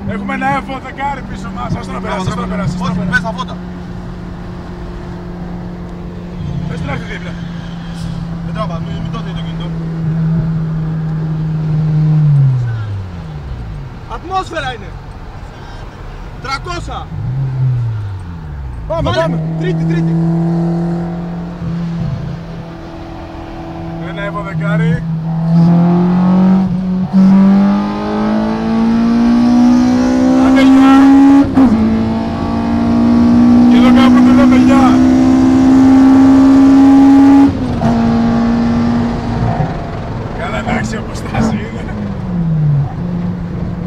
Έχουμε ένα F12 πίσω μας. Ας το να περάσει, ας το να περάσει. Όχι, πες τα φώτα. Πες την έρθει δίπλα. Δεν τράβα, μην το δει το κινητό. Ατμόσφαιρα είναι. 300. Πάμε, πάμε. Τρίτη. Ένα F12. Άντε γεια. Και εδώ κάπου του λέμε γεια. Καλά, εντάξει, αποστάση είναι.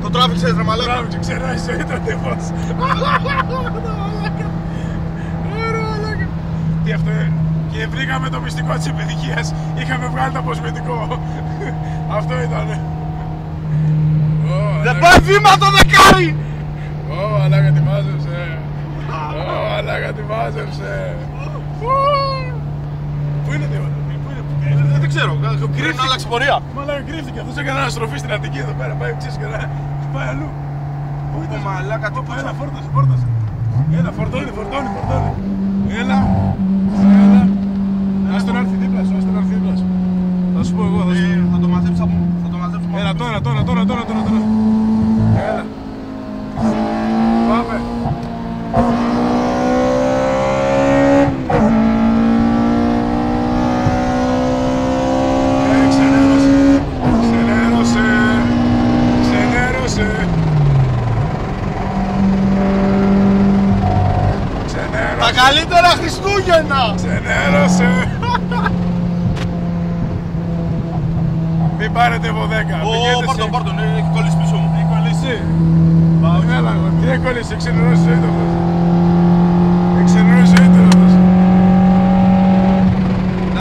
Το τράβηξες ρε μαλάκα. Τράβηξε, ξεράσει, ήταν τύπος. Τι αυτό είναι. Και βρήκαμε το μυστικό της επιτυχίας. Είχαμε βγάλει το αποσμητικό. Αυτό ήτανε. Δεν πάει βήμα το δεκάρι! Ω, αλάκα τη μάζεψε. Ω, αλάκα τη μάζεψε. Πού είναι τίποτα, πού είναι. Δεν ξέρω, κρύβει να αλλάξει πορεία. Μαλάκα κρύφτηκε, αυτός έκανε ένα στροφή στην Αττική εδώ πέρα. Πάει ξέρεις και πάει αλλού. Πού ήταν. Μαλάκα, τι Έλα, φόρτωσε. Έλα, φορτώνει. Έλα. Ας τον έρθει δίπλα σου, Θα σου πω εγώ, θα το μαζέψω. Έλα τώρα. Έλα. Πάμε. Ξενέρωσε. Τα καλύτερα Χριστούγεννα! Ξενέρωσε. Μην πάρετε από 10. Πάρτον, έχει κολλήσει πίσω μου. Έχει κολλήσει. Έλα, τι έχει κολλήσει, ξενερώσει ζωή το